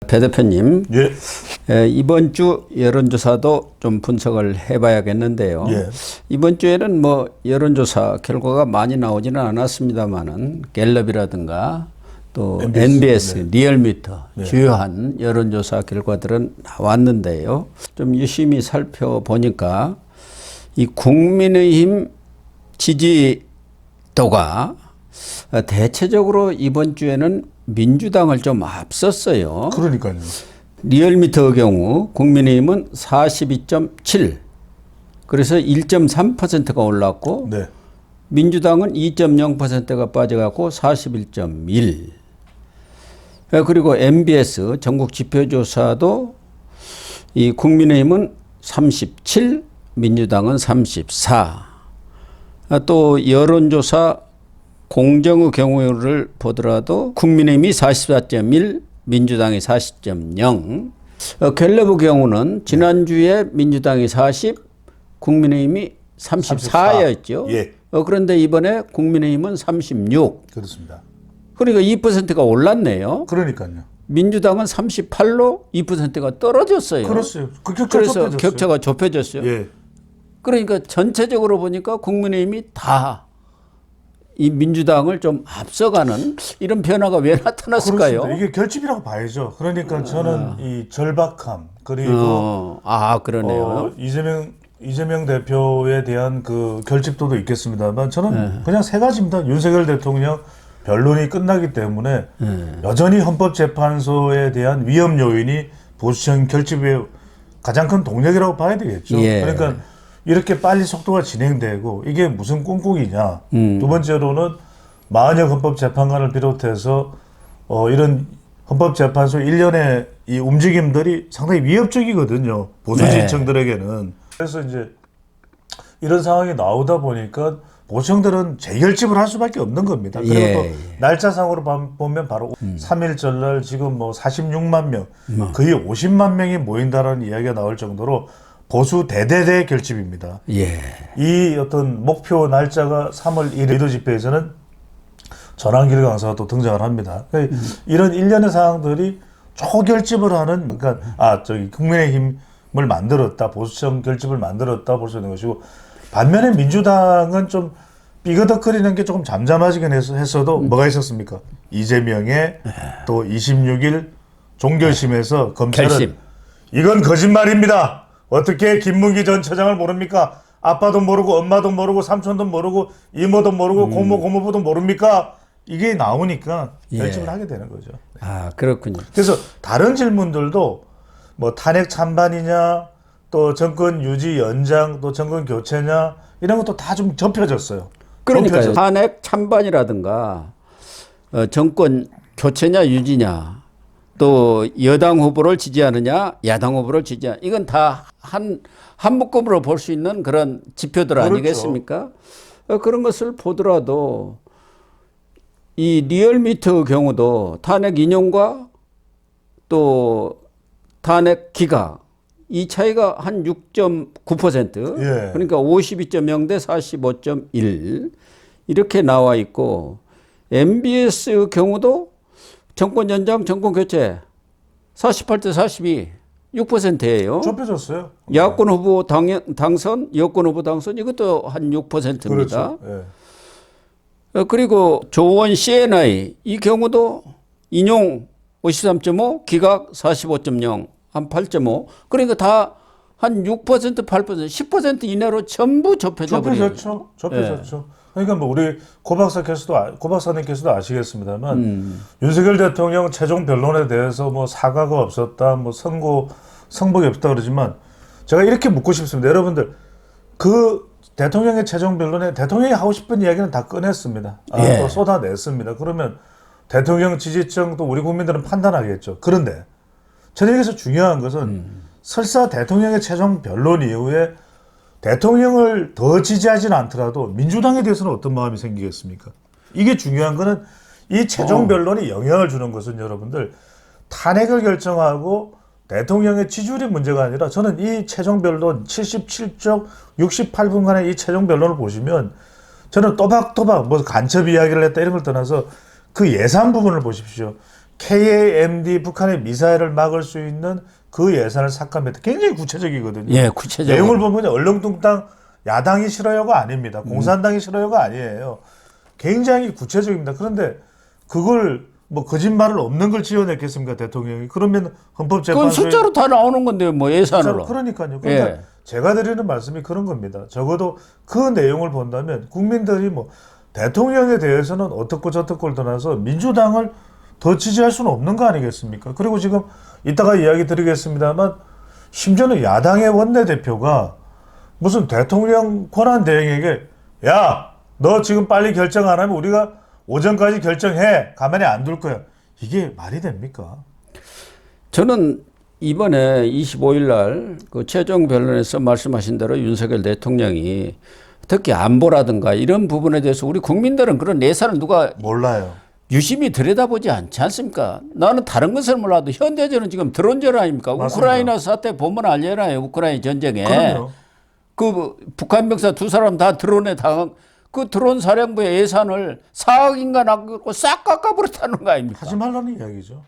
배 대표님, 예. 이번 주 여론조사도 좀 분석을 해봐야겠는데요. 예. 이번 주에는 뭐 여론조사 결과가 많이 나오지는 않았습니다만은 갤럽이라든가 또 NBS, 리얼미터 주요한 여론조사 결과들은 나왔는데요. 좀 유심히 살펴보니까 이 국민의힘 지지도가 대체적으로 이번 주에는 민주당을 좀 앞섰어요. 그러니까요. 리얼미터의 경우 국민의힘은 42.7, 그래서 1.3%가 올랐고 네. 민주당은 2.0%가 빠져갖고 41.1. 그리고 MBS 전국 지표조사도 이 국민의힘은 37, 민주당은 34. 또 여론조사 공정의 경우를 보더라도 국민의힘이 44.1, 민주당이 40.0. 갤럽의 경우는 지난주에 민주당이 40, 국민의힘이 34였죠. 예. 그런데 이번에 국민의힘은 36. 그렇습니다. 그러니까 2%가 올랐네요. 그러니까요. 민주당은 38로 2%가 떨어졌어요. 그렇어요. 그 격차 그래서 좁혀졌어요. 격차가 좁혀졌어요. 예. 그러니까 전체적으로 보니까 국민의힘이 다 이 민주당을 좀 앞서가는 이런 변화가 왜 나타났을까요? 그렇습니다. 이게 결집이라고 봐야죠. 그러니까 저는 이 절박함 그리고 그러네요. 이재명 대표에 대한 그 결집도도 있겠습니다만 저는 그냥 세 가지입니다. 윤석열 대통령 변론이 끝나기 때문에 여전히 헌법재판소에 대한 위험 요인이 보수층 결집의 가장 큰 동력이라고 봐야 되겠죠. 예. 그러니까 이렇게 빨리 속도가 진행되고 이게 무슨 꿍꿍이냐. 두 번째로는 마흔여 헌법재판관을 비롯해서 이런 헌법재판소 일련의 이 움직임들이 상당히 위협적이거든요. 보수 지지층들에게는. 그래서 이제 이런 상황이 나오다 보니까 보수층들은 재결집을 할 수밖에 없는 겁니다. 그리고 또 날짜상으로 보면 바로 3일 전날 지금 뭐 46만 명, 거의 50만 명이 모인다라는 이야기가 나올 정도로 보수 대대대 결집입니다. 예. 이 어떤 목표 날짜가 3월 1일 리더 집회에서는 전환길 강사가 또 등장을 합니다. 그러니까 이런 일련의 상황들이 초결집을 하는, 그러니까 국민의힘을 만들었다, 보수층 결집을 만들었다 볼 수 있는 것이고, 반면에 민주당은 좀 삐그덕거리는 게 조금 잠잠하지긴 했어도 뭐가 있었습니까? 이재명의 또 26일 종결심에서 검찰은 결심. 이건 거짓말입니다. 어떻게 김문기 전 처장을 모릅니까? 아빠도 모르고 엄마도 모르고 삼촌도 모르고 이모도 모르고 고모부도 모릅니까? 이게 나오니까 결집을 하게 되는 거죠. 아, 그렇군요. 그래서 다른 질문들도 뭐 탄핵 찬반이냐, 또 정권 유지 연장, 또 정권 교체냐, 이런 것도 다 좀 좁혀졌어요. 그러니까요. 탄핵 찬반이라든가 정권 교체냐 유지냐, 또 여당 후보를 지지하느냐 야당 후보를 지지하느냐, 이건 다 한 묶음으로 볼 수 있는 그런 지표들 그렇죠. 아니겠습니까? 그런 것을 보더라도 이 리얼미터의 경우도 탄핵 인용과 또 탄핵 기각 이 차이가 한 6.9%, 예. 그러니까 52.0 대 45.1 이렇게 나와 있고, MBS의 경우도 정권 연장, 정권 교체 48대 42, 6%예요. 좁혀졌어요. 야권 후보 당선, 여권 후보 당선, 이것도 한 6%입니다. 그렇죠. 예. 그리고 조원 CNI 이 경우도 인용 53.5, 기각 45.0, 한 8.5. 그러니까 다 한 6%, 8%, 10% 이내로 전부 좁혀져 버려요. 좁혀졌죠. 그러니까 뭐 우리 고 박사님께서도 아시겠습니다만 윤석열 대통령 최종 변론에 대해서 뭐 사과가 없었다, 뭐 성복이 없었다 그러지만 제가 이렇게 묻고 싶습니다. 여러분들 그 대통령의 최종 변론에 대통령이 하고 싶은 이야기는 다 꺼냈습니다. 또 쏟아냈습니다. 그러면 대통령 지지층 또 우리 국민들은 판단하겠죠. 그런데 저는 여기서 중요한 것은 설사 대통령의 최종 변론 이후에 대통령을 더 지지하지는 않더라도 민주당에 대해서는 어떤 마음이 생기겠습니까? 이게 중요한 거는 이 최종 변론이 영향을 주는 것은 여러분들 탄핵을 결정하고 대통령의 지지율이 문제가 아니라 저는 이 최종 변론 77쪽 68분간의 이 최종 변론을 보시면 저는 또박또박 뭐 간첩 이야기를 했다 이런 걸 떠나서 그 예산 부분을 보십시오. KAMD 북한의 미사일을 막을 수 있는 그 예산을 삭감했다. 굉장히 구체적이거든요. 예, 구체적으로. 내용을 보면 얼렁뚱땅 야당이 싫어요가 아닙니다. 공산당이 싫어요가 아니에요. 굉장히 구체적입니다. 그런데 그걸 뭐 거짓말을 없는 걸 지어냈겠습니까, 대통령이? 그러면 그건 헌법재판소에 숫자로 다 나오는 건데요, 뭐 예산으로. 그러니까요. 그러니까 예. 제가 드리는 말씀이 그런 겁니다. 적어도 그 내용을 본다면 국민들이 뭐 대통령에 대해서는 어떻고 저떻고를 떠나서 민주당을 더 지지할 수는 없는 거 아니겠습니까? 그리고 지금 이따가 이야기 드리겠습니다만 심지어는 야당의 원내대표가 무슨 대통령 권한대행에게 야, 너 지금 빨리 결정 안 하면 우리가 오전까지 결정해. 가만히 안 둘 거야. 이게 말이 됩니까? 저는 이번에 25일 날 그 최종 변론에서 말씀하신 대로 윤석열 대통령이 특히 안보라든가 이런 부분에 대해서 우리 국민들은 그런 예산을 누가 몰라요. 유심히 들여다보지 않지 않습니까? 나는 다른 것을 몰라도 현대전은 지금 드론전 아닙니까? 맞습니다. 우크라이나 사태 보면 알잖아요. 우크라이나 전쟁에. 그럼요. 그 북한 병사 두 사람 다 드론에 당한 그 드론 사령부의 예산을 4억인가 낚고 싹 깎아버렸다는 거 아닙니까? 하지 말라는 이야기죠.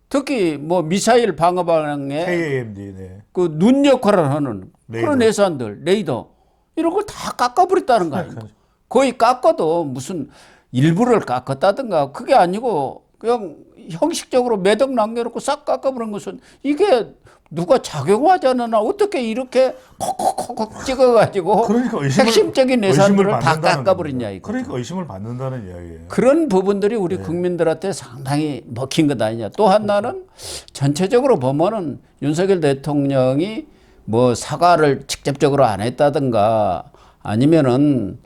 특히 뭐 미사일 방어 방향에 KAMD. 네. 그 눈 역할을 하는 그런 레이더. 예산들, 레이더 이런 걸 다 깎아버렸다는 거 아닙니까? 거의 깎아도 무슨 일부를 깎았다든가 그게 아니고 그냥 형식적으로 매덕 남겨놓고 싹 깎아버린 것은 이게 누가 작용하지 않으나 어떻게 이렇게 콕콕콕 찍어가지고 그러니까 핵심적인 예산들을 다 받는다는 깎아버렸냐 겁니다. 이거. 그러니까 의심을 받는다는 이야기예요. 그런 부분들이 우리 국민들한테 상당히 먹힌 것 아니냐. 또 하나는 전체적으로 보면은 윤석열 대통령이 뭐 사과를 직접적으로 안 했다든가 아니면은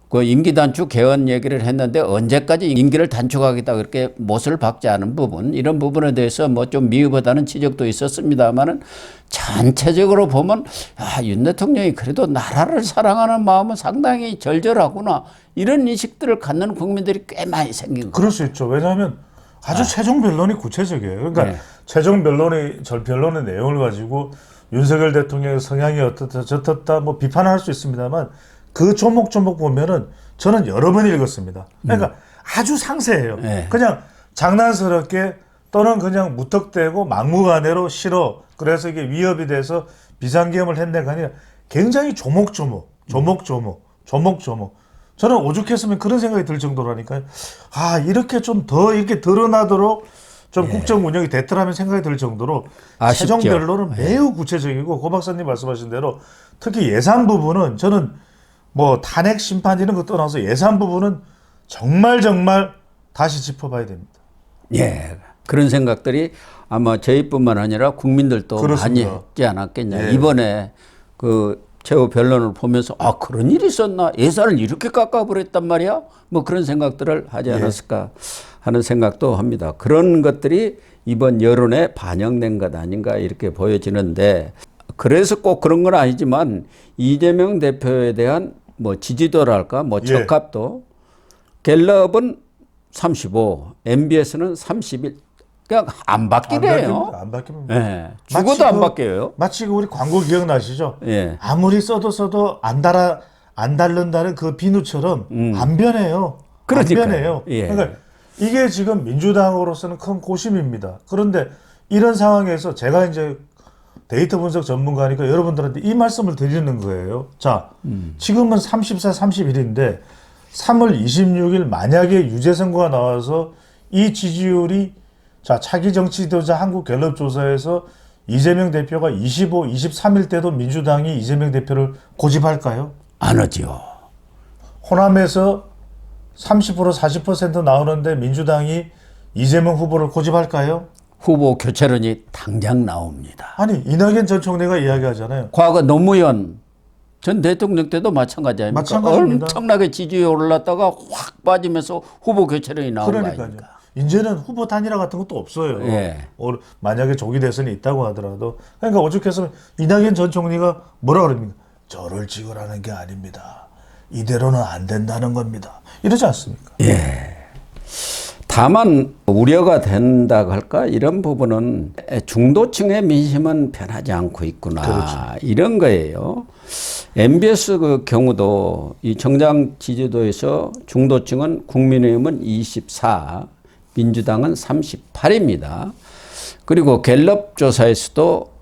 그 임기 단축 개헌 얘기를 했는데 언제까지 임기를 단축하겠다 그렇게 못을 박지 않은 부분 이런 부분에 대해서 뭐 좀 미흡하다는 지적도 있었습니다만은 전체적으로 보면 윤 대통령이 그래도 나라를 사랑하는 마음은 상당히 절절하구나 이런 인식들을 갖는 국민들이 꽤 많이 생긴 거예요. 그럴 수 있죠. 왜냐하면 아주 최종 변론이 구체적이에요. 그러니까 네. 최종 변론의 내용을 가지고 윤석열 대통령의 성향이 어떻다 저떻다 뭐 비판할 수 있습니다만 그 조목조목 보면은 저는 여러 번 읽었습니다. 그러니까 아주 상세해요. 네. 그냥 장난스럽게 또는 그냥 무턱대고 막무가내로 싫어. 그래서 이게 위협이 돼서 비상계엄을 했네가 아니라 굉장히 조목조목. 저는 오죽했으면 그런 생각이 들 정도라니까요. 이렇게 좀 더 이렇게 드러나도록 좀 국정 운영이 됐더라면 생각이 들 정도로 아쉽죠. 최종 변론은 매우 구체적이고 고 박사님 말씀하신 대로 특히 예산 부분은 저는 뭐 탄핵 심판 이런 거 떠나서 예산 부분은 정말 다시 짚어봐야 됩니다. 예. 그런 생각들이 아마 저희뿐만 아니라 국민들도 그렇습니다. 많이 했지 않았겠냐. 예. 이번에 그 최후 변론을 보면서 그런 일이 있었나? 예산을 이렇게 깎아버렸단 말이야? 뭐 그런 생각들을 하지 않았을까 하는 생각도 합니다. 그런 것들이 이번 여론에 반영된 것 아닌가 이렇게 보여지는데 그래서 꼭 그런 건 아니지만 이재명 대표에 대한 뭐 지지도랄까 뭐 적합도 갤럽은 35, MBS는 31. 그냥 안 바뀌네요. 안 바뀝니다. 예. 죽어도 안 바뀌어요. 마치 우리 광고 기억나시죠? 예. 아무리 써도 안 닳는다는 그 비누처럼 안 변해요. 그러니까요. 안 변해요. 예. 그러니까 이게 지금 민주당으로서는 큰 고심입니다. 그런데 이런 상황에서 제가 이제 데이터 분석 전문가니까 여러분들한테 이 말씀을 드리는 거예요. 자, 지금은 34, 31인데 3월 26일 만약에 유죄 선고가 나와서 이 지지율이 차기 정치 지도자 한국갤럽조사에서 이재명 대표가 25, 23일 때도 민주당이 이재명 대표를 고집할까요? 안 하죠. 호남에서 30% 40% 나오는데 민주당이 이재명 후보를 고집할까요? 후보 교체론이 당장 나옵니다. 아니 이낙연 전 총리가 이야기하잖아요. 과거 노무현 전 대통령 때도 마찬가지 아닙니까? 마찬가지입니다. 엄청나게 지지율이 올랐다가 확 빠지면서 후보 교체론이 나온 거 그러니까요. 아닙니까? 이제는 후보 단일화 같은 것도 없어요. 예. 만약에 조기 대선이 있다고 하더라도 그러니까 오죽해서 이낙연 전 총리가 뭐라 그럽니까? 저를 찍으라는 게 아닙니다. 이대로는 안 된다는 겁니다. 이러지 않습니까? 다만 우려가 된다 할까 이런 부분은 중도층의 민심은 변하지 않고 있구나 그렇죠. 이런 거예요. MBS 그 경우도 이 정당 지지도에서 중도층은 국민의힘은 24, 민주당은 38입니다. 그리고 갤럽 조사에서도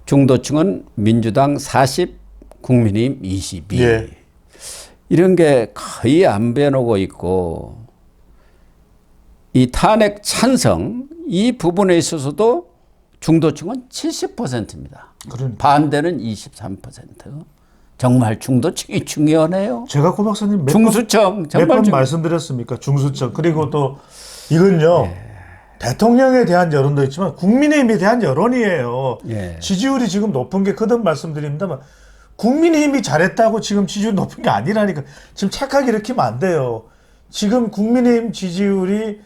중도층은 민주당 40, 국민의힘 22. 예. 이런 게 거의 안 변하고 있고 이 탄핵 찬성 이 부분에 있어서도 중도층은 70%입니다. 그러니까. 반대는 23%. 정말 중도층이 중요하네요. 제가 고 박사님 중수층 몇 정말 번 말씀드렸습니까? 중수층. 그리고 또 이건요. 대통령에 대한 여론도 있지만 국민의힘에 대한 여론이에요. 예. 지지율이 지금 높은 게 거듭 말씀드립니다만 국민의힘이 잘했다고 지금 지지율이 높은 게 아니라니까. 지금 착하게 일으키면 안 돼요. 지금 국민의힘 지지율이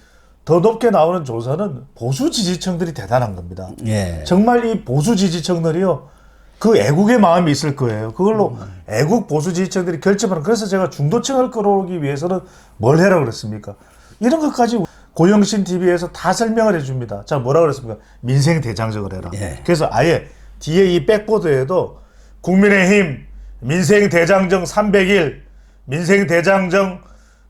더 높게 나오는 조사는 보수 지지층들이 대단한 겁니다. 예. 정말 이 보수 지지층들이요. 그 애국의 마음이 있을 거예요. 그걸로 애국 보수 지지층들이 결집하는. 그래서 제가 중도층을 끌어오기 위해서는 뭘 해라 그랬습니까? 이런 것까지 고영신 TV에서 다 설명을 해줍니다. 자, 뭐라 그랬습니까? 민생 대장정을 해라. 예. 그래서 아예 뒤에 이 백보드에도 국민의힘 민생 대장정 300일 민생 대장정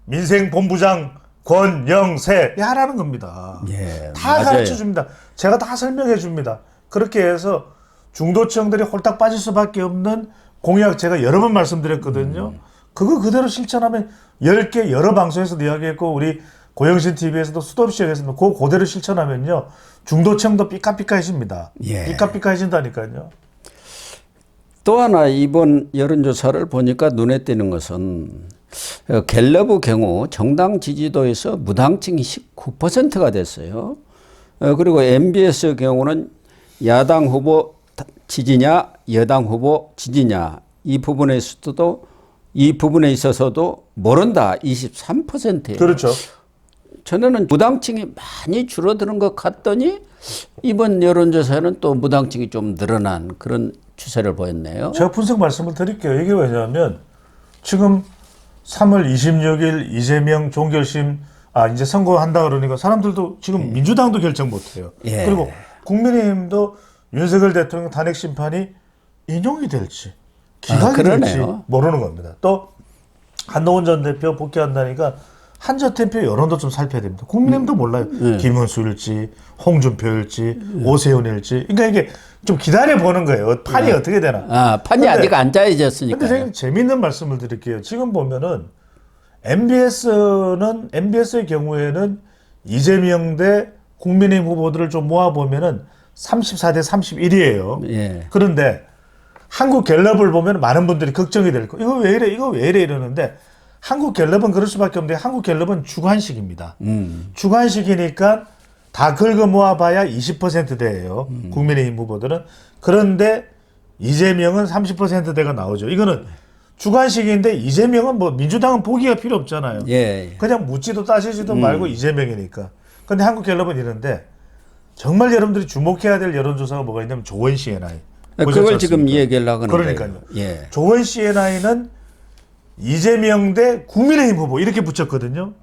민생 본부장 권영세 하라는 겁니다. 예, 다 맞아요. 가르쳐 줍니다. 제가 다 설명해 줍니다. 그렇게 해서 중도층들이 홀딱 빠질 수밖에 없는 공약 제가 여러 번 말씀드렸거든요. 그거 그대로 실천하면 10개 여러 방송에서도 이야기했고 우리 고영신 TV에서도 수도 없이 얘기했습니다. 그거 그대로 실천하면요. 중도층도 삐까삐까해집니다. 예. 삐까삐까해진다니까요. 또 하나 이번 여론조사를 보니까 눈에 띄는 것은 갤럽의 경우 정당 지지도에서 무당층이 19%가 됐어요. 그리고 MBS의 경우는 야당 후보 지지냐 여당 후보 지지냐 이 부분에 있어서도 모른다 23%예요. 그렇죠. 전에는 무당층이 많이 줄어드는 것 같더니 이번 여론조사는 또 무당층이 좀 늘어난 그런 추세를 보였네요. 제가 분석 말씀을 드릴게요. 이게 왜냐하면 지금 3월 26일 이재명 종결심 이제 선거한다 그러니까 사람들도 지금 민주당도 결정 못해요. 예. 그리고 국민의힘도 윤석열 대통령 탄핵 심판이 인용이 될지 기각이 될지 그러네요. 모르는 겁니다. 또 한동훈 전 대표 복귀한다니까 한저템표 여론도 좀 살펴야 됩니다. 국민의힘도 몰라요. 김은수일지 홍준표일지 오세훈일지. 그러니까 이게 좀 기다려보는 거예요. 판이 어떻게 되나. 판이 아직 안 짜여졌으니까. 근데 제가 재미있는 말씀을 드릴게요. 지금 보면은 MBS의 경우에는 이재명 대 국민의힘 후보들을 좀 모아보면은 34대 31이에요. 예. 그런데 한국갤럽을 보면 많은 분들이 걱정이 될 거예요. 이거 왜 이래? 이거 왜 이래? 이러는데 한국갤럽은 그럴 수밖에 없는데 한국갤럽은 주관식입니다. 주관식이니까 다 긁어 모아봐야 20%대예요. 국민의힘 후보들은. 그런데 이재명은 30%대가 나오죠. 이거는 주관식인데 이재명은 뭐 민주당은 보기가 필요 없잖아요. 예. 그냥 묻지도 따지지도 말고 이재명이니까. 근데 한국갤럽은 이런데 정말 여러분들이 주목해야 될 여론조사가 뭐가 있냐면 조원 CNI. 그걸 지금 얘기하려고 하는 그러니까요. 거예요. 예. 조원 CNI는 이재명 대 국민의힘 후보 이렇게 붙였거든요.